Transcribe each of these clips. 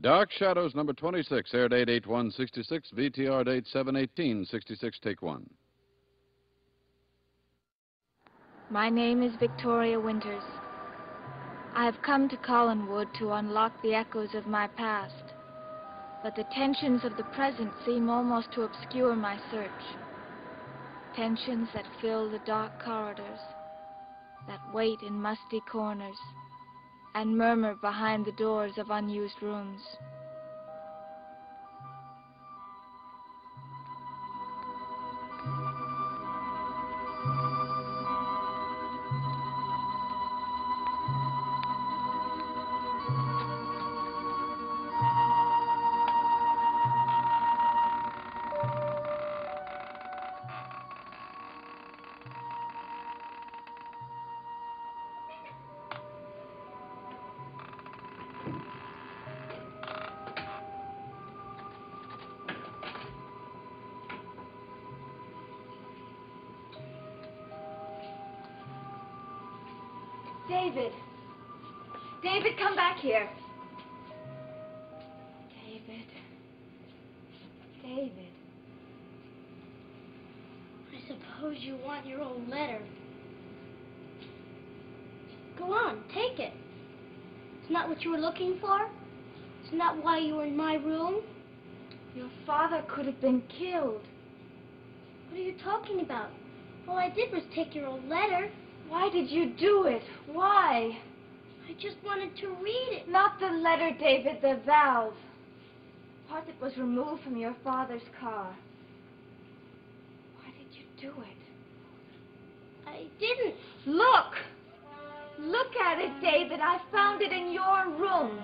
Dark Shadows, number 26, air date 8/1/66, VTR date 7/18/66, take one. My name is Victoria Winters. I have come to Collinwood to unlock the echoes of my past, but the tensions of the present seem almost to obscure my search. Tensions that fill the dark corridors, that wait in musty corners, and murmur behind the doors of unused rooms. David! David, come back here. David. David. I suppose you want your old letter. Go on, take it. It's not what you were looking for? It's not why you were in my room? Your father could have been killed. What are you talking about? All I did was take your old letter. Why did you do it? Why? I just wanted to read it. Not the letter, David, the valve. Part that was removed from your father's car. Why did you do it? I didn't. Look! Look at it, David. I found it in your room.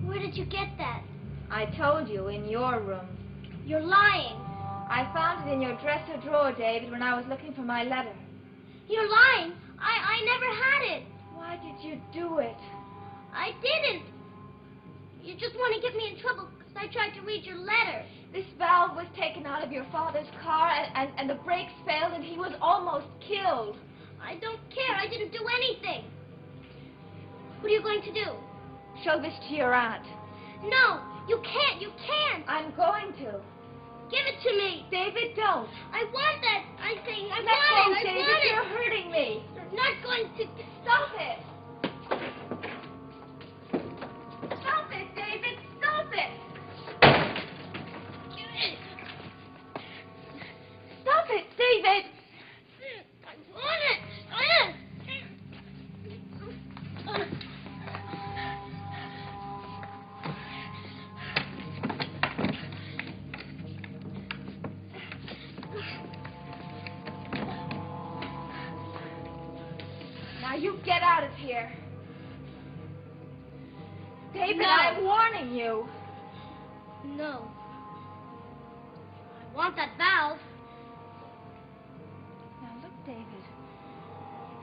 Where did you get that? I told you, in your room. You're lying. I found it in your dresser drawer, David, when I was looking for my letter. You're lying. I never had it. Why did you do it? I didn't. You just want to get me in trouble because I tried to read your letter. This valve was taken out of your father's car, and the brakes failed, and he was almost killed. I don't care. I didn't do anything. What are you going to do? Show this to your aunt. No, you can't. You can't. I'm going to. Give it to me. David, don't. I want that. I think. I Let want go, it. I David. want it. You're hurting me. You're not going to. Stop it. Stop it, David. Stop it. Stop it, David. I want it. Now you get out of here. David, No. I'm warning you. No. I want that valve. Now look, David.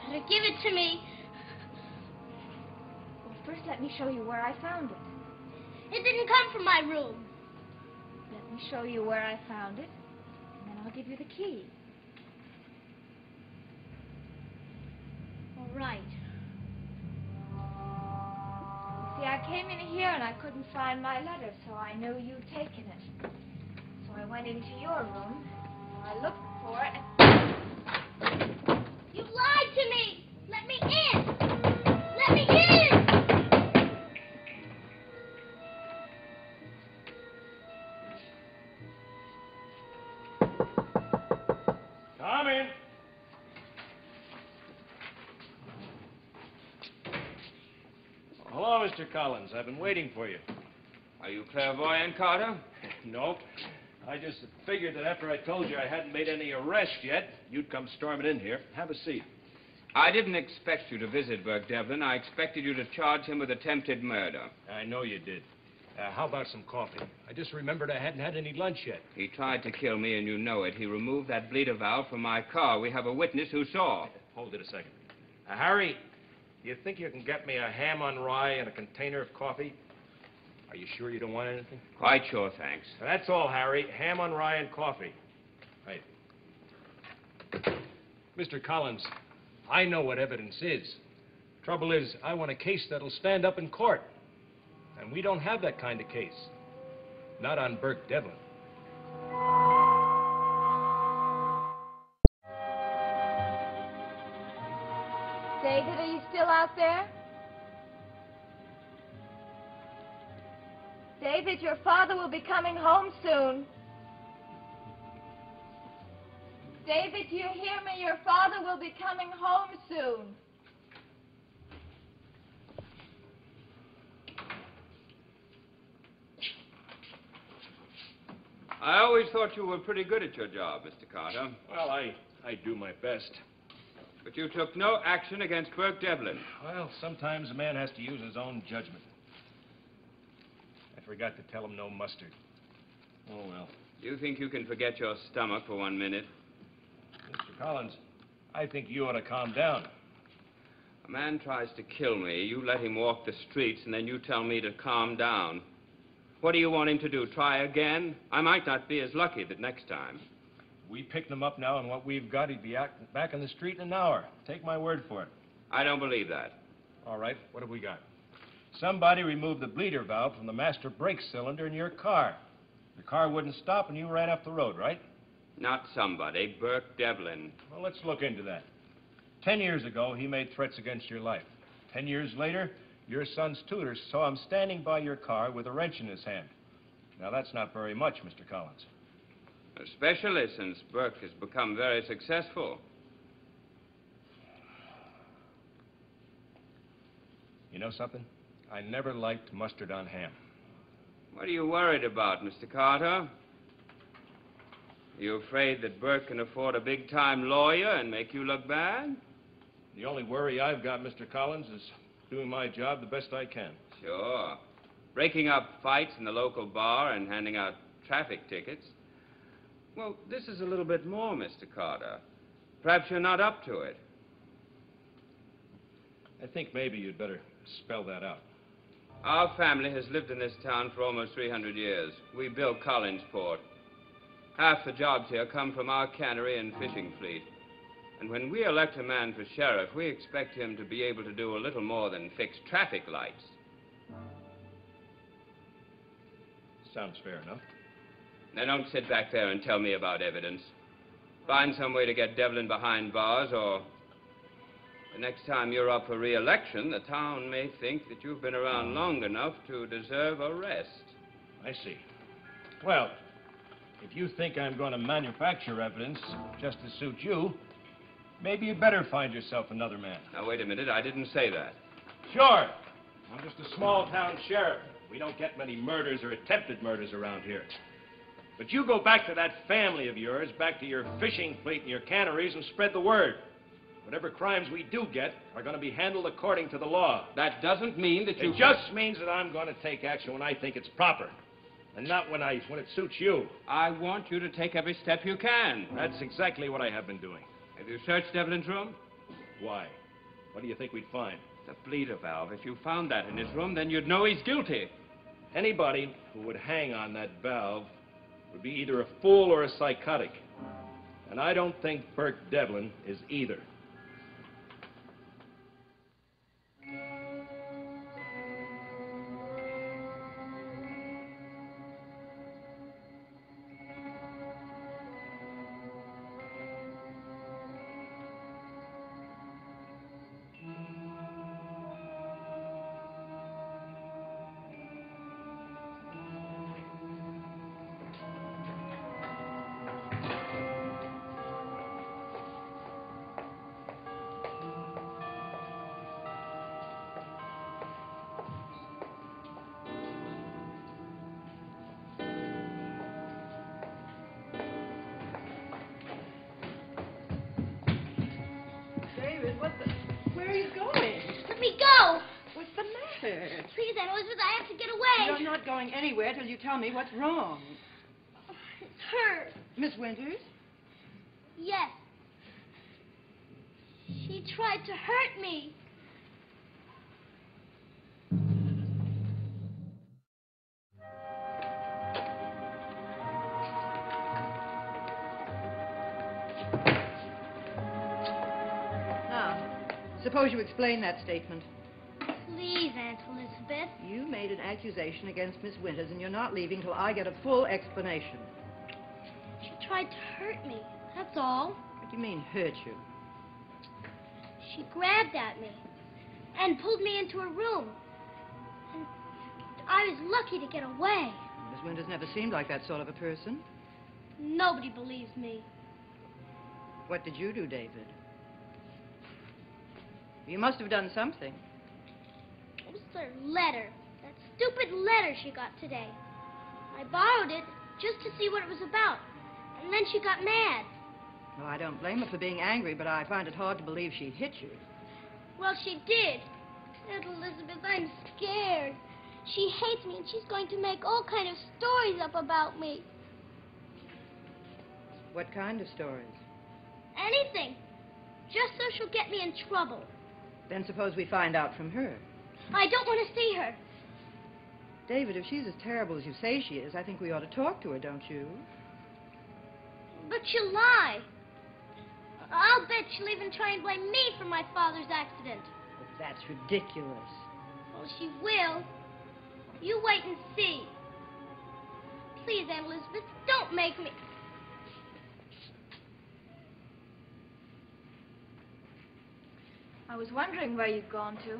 Gotta give it to me. Well, first let me show you where I found it. It didn't come from my room. Let me show you where I found it, and then I'll give you the key. All right. You see, I came in here and I couldn't find my letter, so I knew you'd taken it. So I went into your room, I looked for it, and... You lied to me. Let me in. Let me in. Come in. Hello, Mr. Collins. I've been waiting for you. Are you clairvoyant, Carter? Nope. I just figured that after I told you I hadn't made any arrests yet, you'd come storming in here. Have a seat. I didn't expect you to visit Burke Devlin. I expected you to charge him with attempted murder. I know you did. How about some coffee? I just remembered I hadn't had any lunch yet. He tried to kill me, and you know it. He removed that bleeder valve from my car. We have a witness who saw. Hold it a second. Harry, do you think you can get me a ham on rye and a container of coffee? Are you sure you don't want anything? Quite sure, thanks. That's all, Harry. Ham on rye and coffee. Right. Mr. Collins, I know what evidence is. Trouble is, I want a case that'll stand up in court. And we don't have that kind of case. Not on Burke Devlin. David, are you still out there? David, your father will be coming home soon. David, do you hear me? Your father will be coming home soon. I always thought you were pretty good at your job, Mr. Carter. Well, I do my best. But you took no action against Burke Devlin. Well, sometimes a man has to use his own judgment. I forgot to tell him no mustard. Oh, well. You think you can forget your stomach for 1 minute? Mr. Collins, I think you ought to calm down. A man tries to kill me, you let him walk the streets, and then you tell me to calm down. What do you want him to do, try again? I might not be as lucky the next time. We picked him up now, and what we've got, he'd be back in the street in an hour. Take my word for it. I don't believe that. All right, what have we got? Somebody removed the bleeder valve from the master brake cylinder in your car. The car wouldn't stop, and you ran up the road, right? Not somebody, Burke Devlin. Well, let's look into that. 10 years ago, he made threats against your life. 10 years later, your son's tutor saw him standing by your car with a wrench in his hand. Now, that's not very much, Mr. Collins. Especially since Burke has become very successful. You know something? I never liked mustard on ham. What are you worried about, Mr. Carter? Are you afraid that Burke can afford a big-time lawyer and make you look bad? The only worry I've got, Mr. Collins, is doing my job the best I can. Sure. Breaking up fights in the local bar and handing out traffic tickets. Well, this is a little bit more, Mr. Carter. Perhaps you're not up to it. I think maybe you'd better spell that out. Our family has lived in this town for almost 300 years. We built Collinsport. Half the jobs here come from our cannery and fishing fleet. And when we elect a man for sheriff, we expect him to be able to do a little more than fix traffic lights. Sounds fair enough. Now, don't sit back there and tell me about evidence. Find some way to get Devlin behind bars, or the next time you're up for re-election, the town may think that you've been around long enough to deserve a rest. I see. Well, if you think I'm going to manufacture evidence just to suit you, maybe you better find yourself another man. Now, wait a minute. I didn't say that. Sure. I'm just a small-town sheriff. We don't get many murders or attempted murders around here. But you go back to that family of yours, back to your fishing fleet and your canneries, and spread the word. Whatever crimes we do get are going to be handled according to the law. That doesn't mean that you... It just means that I'm going to take action when I think it's proper, and not when it suits you. I want you to take every step you can. That's exactly what I have been doing. Have you searched Devlin's room? Why? What do you think we'd find? The bleeder valve. If you found that in his room, then you'd know he's guilty. Anybody who would hang on that valve would be either a fool or a psychotic. And I don't think Burke Devlin is either. David, what the... are you going? Let me go! What's the matter? Please, Aunt Elizabeth, I have to get away. You're not going anywhere till you tell me what's wrong. It's her. Miss Winters? Yes. She tried to hurt me. Now, suppose you explain that statement. Please, Aunt Elizabeth. You made an accusation against Miss Winters, and you're not leaving till I get a full explanation. She tried to hurt me. That's all. What do you mean, hurt you? She grabbed at me and pulled me into a room. And I was lucky to get away. Miss Winters never seemed like that sort of a person. Nobody believes me. What did you do, David? You must have done something. It was her letter. That stupid letter she got today. I borrowed it just to see what it was about. And then she got mad. Well, I don't blame her for being angry, but I find it hard to believe she hit you. Well, she did. Aunt Elizabeth, I'm scared. She hates me, and she's going to make all kind of stories up about me. What kind of stories? Anything. Just so she'll get me in trouble. Then suppose we find out from her. I don't want to see her. David, if she's as terrible as you say she is, I think we ought to talk to her, don't you? But she'll lie. I'll bet she'll even try and blame me for my father's accident. But that's ridiculous. Well, she will. You wait and see. Please, Aunt Elizabeth, don't make me... I was wondering where you'd gone to.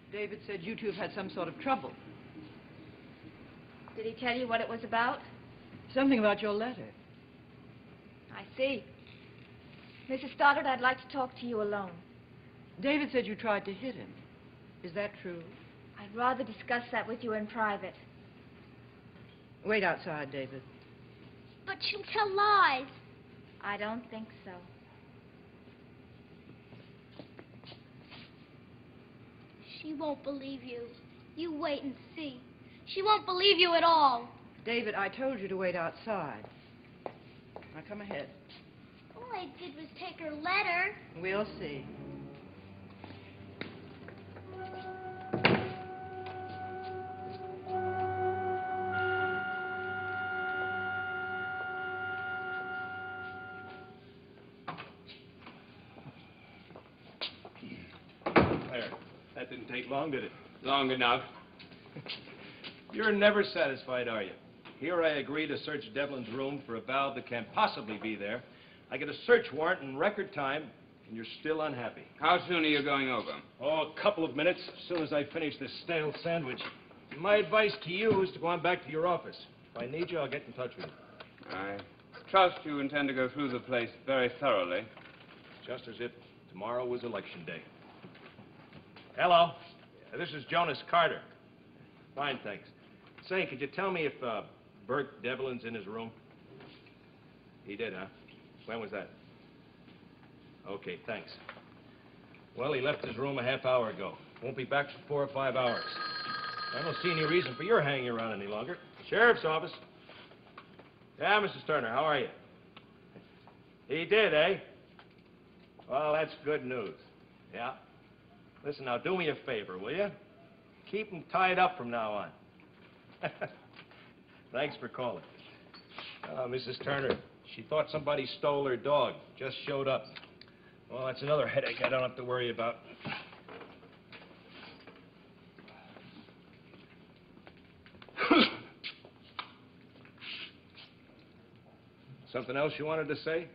David said you two have had some sort of trouble. Did he tell you what it was about? Something about your letter. I see. Mrs. Stoddard, I'd like to talk to you alone. David said you tried to hit him. Is that true? I'd rather discuss that with you in private. Wait outside, David. But she'll tell lies. I don't think so. She won't believe you. You wait and see. She won't believe you at all. David, I told you to wait outside. Now come ahead. All I did was take her letter. We'll see. There. That didn't take long, did it? Long enough. You're never satisfied, are you? Here I agree to search Devlin's room for a valve that can't possibly be there. I get a search warrant in record time, and you're still unhappy. How soon are you going over? Oh, a couple of minutes, as soon as I finish this stale sandwich. My advice to you is to go on back to your office. If I need you, I'll get in touch with you. I trust you intend to go through the place very thoroughly. Just as if tomorrow was election day. Hello. This is Jonas Carter. Fine, thanks. Say, could you tell me if Bert Devlin's in his room? He did, huh? When was that? Okay, thanks. Well, he left his room a half hour ago. Won't be back for 4 or 5 hours. I don't see any reason for your hanging around any longer. Sheriff's office. Yeah, Mrs. Turner, how are you? He did, eh? Well, that's good news. Yeah. Listen, now, do me a favor, will you? Keep him tied up from now on. Thanks for calling. Mrs. Turner, she thought somebody stole her dog. Just showed up. Well, that's another headache I don't have to worry about. Something else you wanted to say?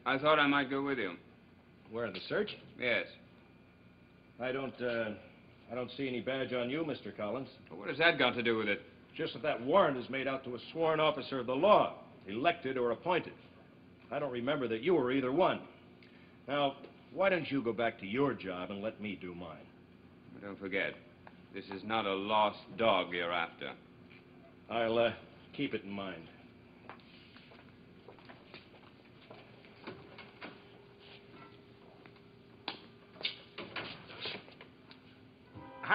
I thought I might go with you. Where, the search? Yes. I don't see any badge on you, Mr. Collins. But what has that got to do with it? Just that warrant is made out to a sworn officer of the law, elected or appointed. I don't remember that you were either one. Now, why don't you go back to your job and let me do mine? Don't forget, this is not a lost dog you're after. I'll keep it in mind.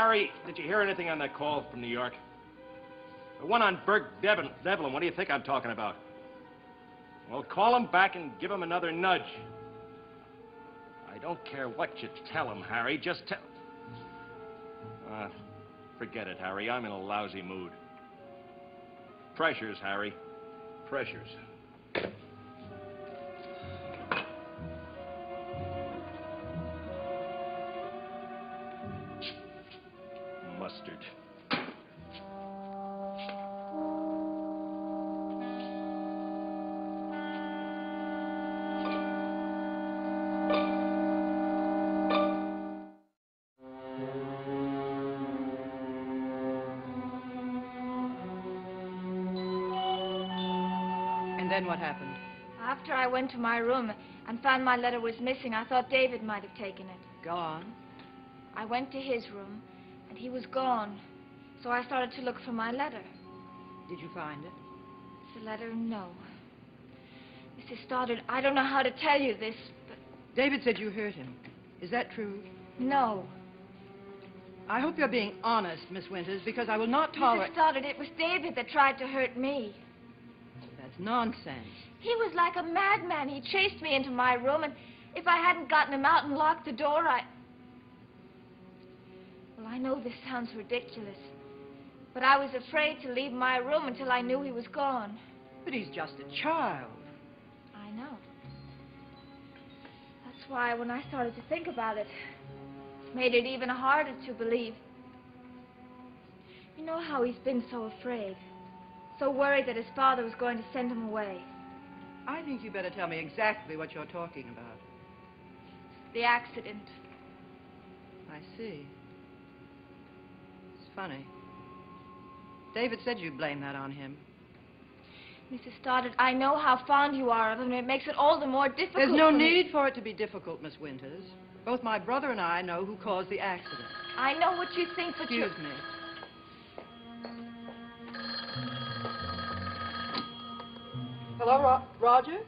Harry, did you hear anything on that call from New York? The one on Burke Devlin. What do you think I'm talking about? Well, call him back and give him another nudge. I don't care what you tell him, Harry. Just tell... forget it, Harry. I'm in a lousy mood. Pressures, Harry. Pressures. Mustard. And then what happened? After I went to my room and found my letter was missing, I thought David might have taken it. Gone? I went to his room, and he was gone. So I started to look for my letter. Did you find it? The letter, no. Mrs. Stoddard, I don't know how to tell you this, but... David said you hurt him. Is that true? No. I hope you're being honest, Miss Winters, because I will not tolerate... Mrs. Stoddard, it was David that tried to hurt me. That's nonsense. He was like a madman. He chased me into my room, and if I hadn't gotten him out and locked the door, Well, I know this sounds ridiculous, but I was afraid to leave my room until I knew he was gone. But he's just a child. I know. That's why when I started to think about it, it made it even harder to believe. You know how he's been so afraid, so worried that his father was going to send him away. I think you better tell me exactly what you're talking about. The accident. I see. It's funny. David said you'd blame that on him. Mrs. Stoddard, I know how fond you are of him, and it makes it all the more difficult. There's no for me. need for it to be difficult, Miss Winters. Both my brother and I know who caused the accident. I know what you think, but Excuse me. Hello, Roger?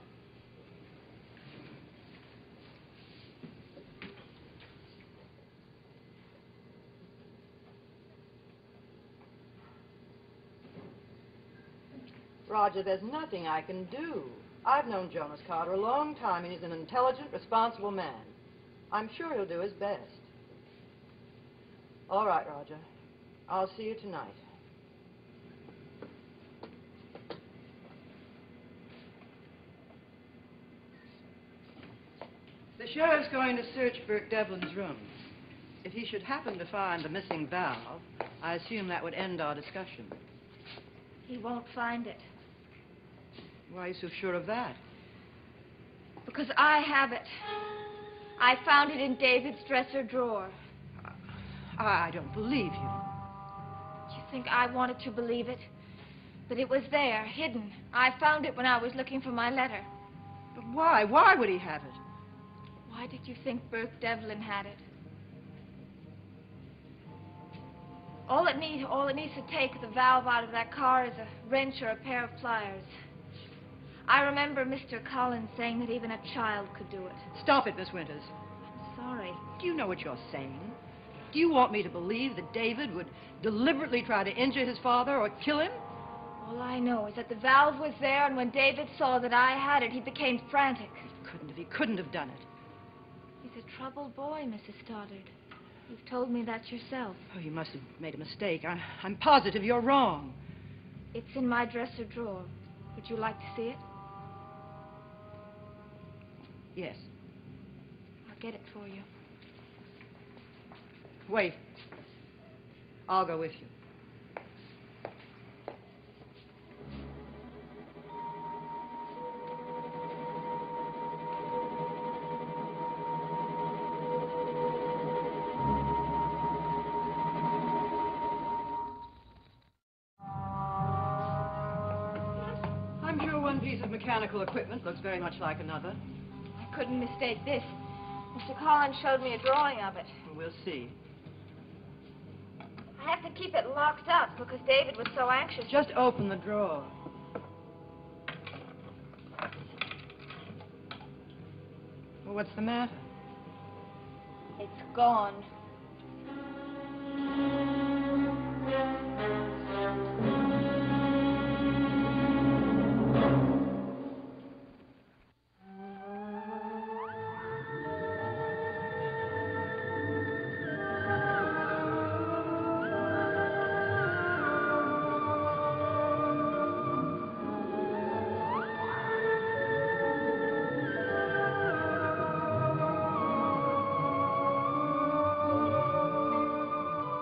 Roger, there's nothing I can do. I've known Jonas Carter a long time, and he's an intelligent, responsible man. I'm sure he'll do his best. All right, Roger. I'll see you tonight. The sheriff's going to search Burke Devlin's room. If he should happen to find the missing valve, I assume that would end our discussion. he won't find it. Why are you so sure of that? Because I have it. I found it in David's dresser drawer. I don't believe you. Do you think I wanted to believe it? That it was there, hidden. I found it when I was looking for my letter. But why? Why would he have it? Why did you think Burke Devlin had it? All it needs to take the valve out of that car is a wrench or a pair of pliers. I remember Mr. Collins saying that even a child could do it. Stop it, Miss Winters. I'm sorry. Do you know what you're saying? Do you want me to believe that David would deliberately try to injure his father or kill him? All I know is that the valve was there, and when David saw that I had it, he became frantic. He couldn't have done it. He's a troubled boy, Mrs. Stoddard. You've told me that yourself. Oh, you must have made a mistake. I'm positive you're wrong. It's in my dresser drawer. Would you like to see it? Yes. I'll get it for you. Wait. I'll go with you. I'm sure one piece of mechanical equipment looks very much like another. I couldn't mistake this. Mr. Collins showed me a drawing of it. We'll see. I have to keep it locked up because David was so anxious. Just open the drawer. Well, what's the matter? It's gone.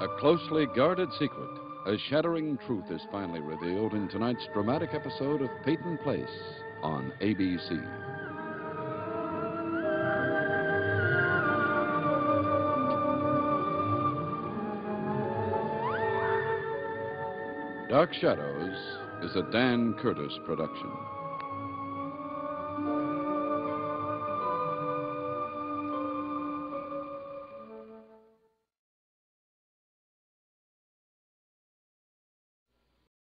A closely guarded secret, a shattering truth is finally revealed in tonight's dramatic episode of Peyton Place on ABC. Dark Shadows is a Dan Curtis production.